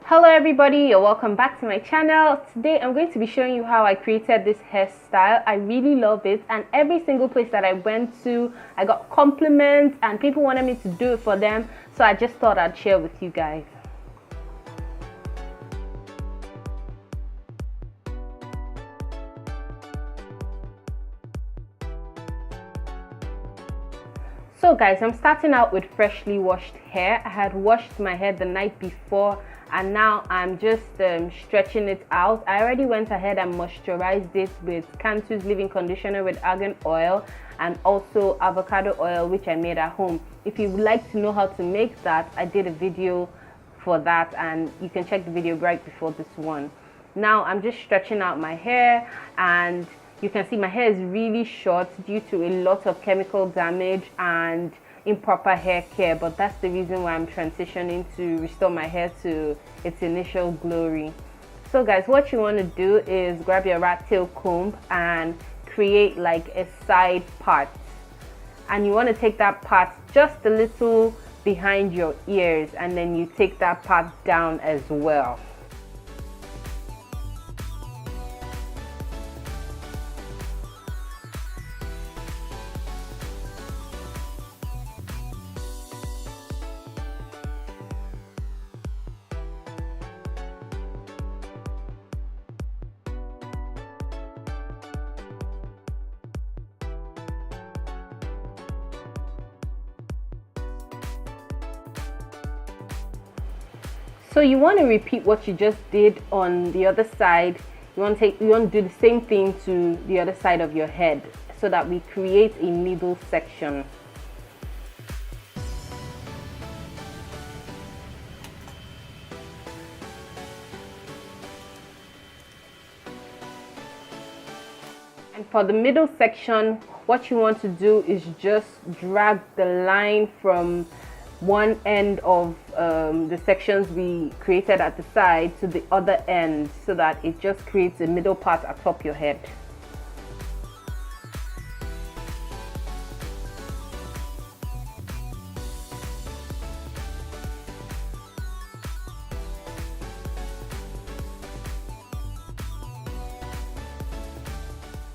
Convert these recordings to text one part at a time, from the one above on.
Hello everybody, you're welcome back to my channel. Today I'm going to be showing you how I created this hairstyle. I really love it, and every single place that I went to I got compliments and people wanted me to do it for them, so I just thought I'd share with you guys. So guys, I'm starting out with freshly washed hair. I had washed my hair the night before and now I'm just stretching it out. I already went ahead and moisturized it with Cantu's leave-in conditioner with argan oil and also avocado oil, which I made at home. If you would like to know how to make that, I did a video for that and you can check the video right before this one. Now I'm just stretching out my hair, and you can see my hair is really short due to a lot of chemical damage and improper hair care, but that's the reason why I'm transitioning to restore my hair to its initial glory. So guys, what you want to do is grab your rat tail comb and create like a side part, and you want to take that part just a little behind your ears, and then you take that part down as well. So you want to repeat what you just did on the other side. You want to do the same thing to the other side of your head so that we create a middle section. And for the middle section, what you want to do is just drag the line from one end of the sections we created at the side to the other end, so that it just creates a middle part atop your head.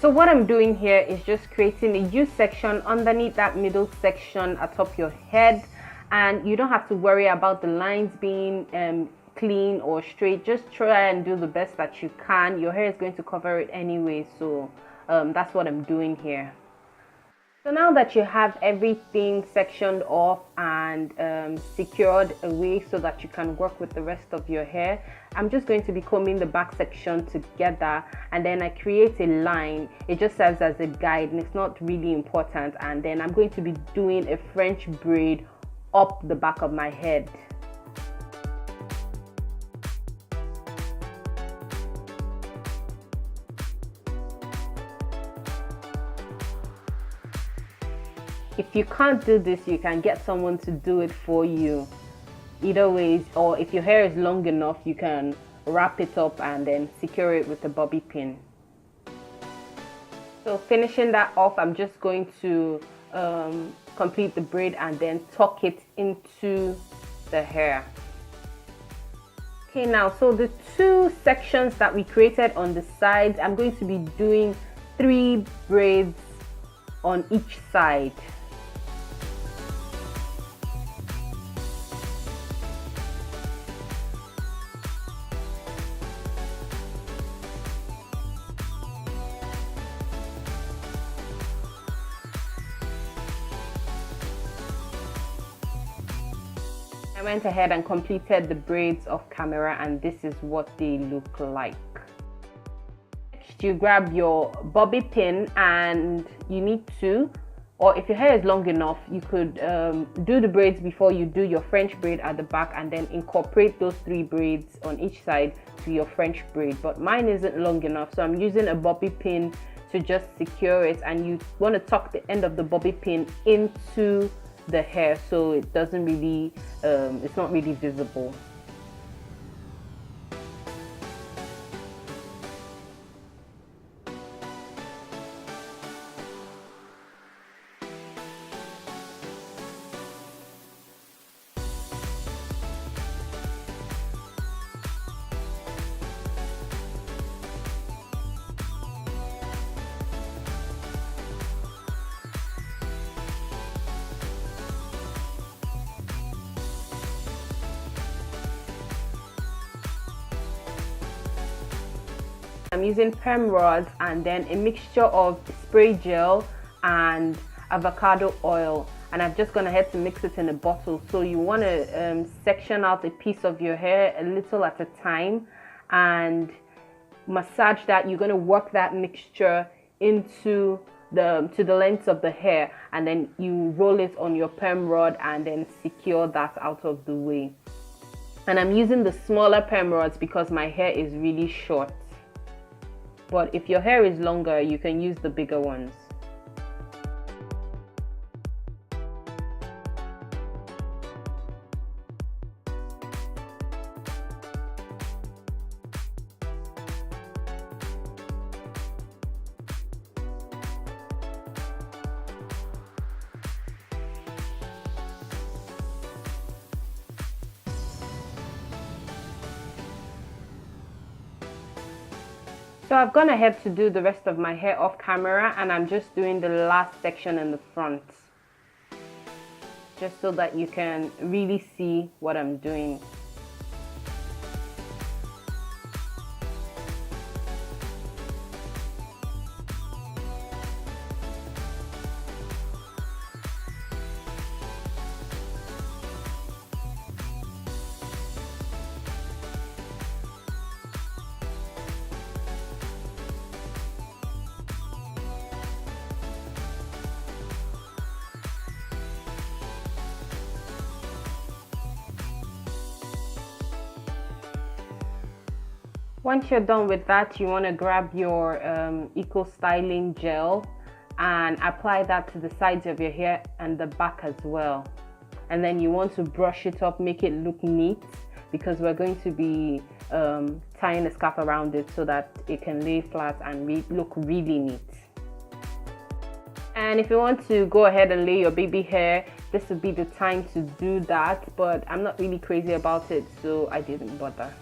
So what I'm doing here is just creating a U section underneath that middle section atop your head, and you don't have to worry about the lines being clean or straight. Just try and do the best that you can. Your hair is going to cover it anyway, so that's what I'm doing here. So now that you have everything sectioned off and secured away so that you can work with the rest of your hair, I'm just going to be combing the back section together, and then I create a line. It just serves as a guide and it's not really important, and then I'm going to be doing a French braid up the back of my head. If you can't do this, you can get someone to do it for you. Either ways, or if your hair is long enough, you can wrap it up and then secure it with a bobby pin. So finishing that off, I'm just going to complete the braid and then tuck it into the hair. Okay, now so the two sections that we created on the sides, I'm going to be doing 3 braids on each side. I went ahead and completed the braids off camera, and this is what they look like. Next, you grab your bobby pin, and you need to, or if your hair is long enough, you could do the braids before you do your French braid at the back, and then incorporate those 3 braids on each side to your French braid. But mine isn't long enough, so I'm using a bobby pin to just secure it, and you want to tuck the end of the bobby pin into the hair so it doesn't really it's not really visible. I'm using perm rods and then a mixture of spray gel and avocado oil, and I've just gone ahead to mix it in a bottle. So you want to section out a piece of your hair a little at a time and massage that. You're going to work that mixture into the length of the hair, and then you roll it on your perm rod and then secure that out of the way. And I'm using the smaller perm rods because my hair is really short, but if your hair is longer you can use the bigger ones. So I've gone ahead to do the rest of my hair off camera, and I'm just doing the last section in the front, just so that you can really see what I'm doing. Once you're done with that, you want to grab your Eco Styling gel and apply that to the sides of your hair and the back as well. And then you want to brush it up, make it look neat, because we're going to be tying a scarf around it so that it can lay flat and look really neat. And if you want to go ahead and lay your baby hair, this would be the time to do that, but I'm not really crazy about it, so I didn't bother.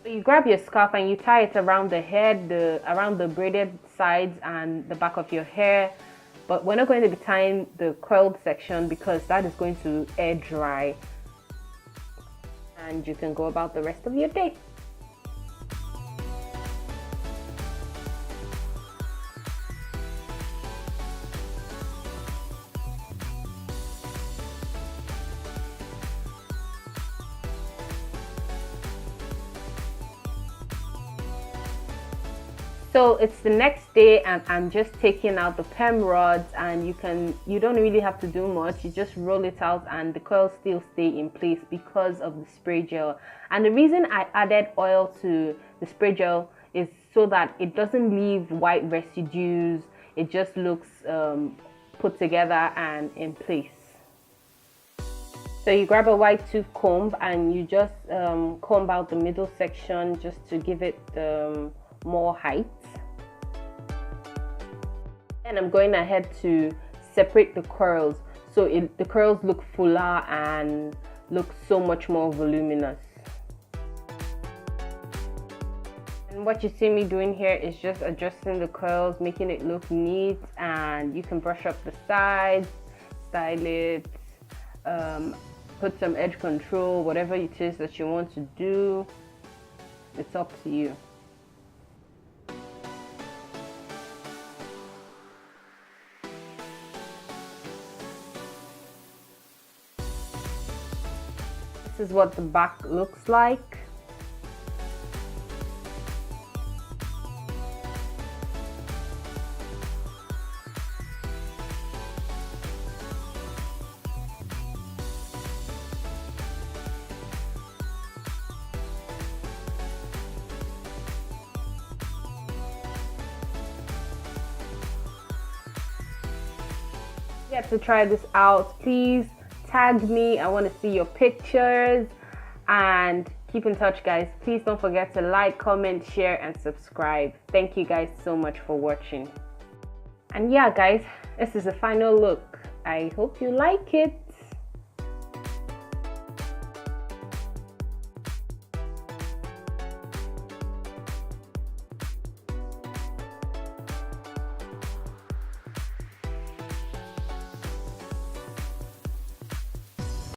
You grab your scarf and you tie it around the head, around the braided sides and the back of your hair. But we're not going to be tying the curled section because that is going to air dry. And you can go about the rest of your day. So it's the next day and I'm just taking out the perm rods, and you don't really have to do much. You just roll it out and the curls still stay in place because of the spray gel. And the reason I added oil to the spray gel is so that it doesn't leave white residues. It just looks put together and in place. So you grab a white tooth comb and you just comb out the middle section just to give it more height. And I'm going ahead to separate the curls so the curls look fuller and look so much more voluminous. And what you see me doing here is just adjusting the curls, making it look neat, and you can brush up the sides, style it, put some edge control, whatever it is that you want to do. It's up to you. This is what the back looks like. Get to try this out. Please tag me. I want to see your pictures, and keep in touch, guys. Please don't forget to like, comment, share, and subscribe. Thank you guys so much for watching. And yeah, guys, this is the final look. I hope you like it.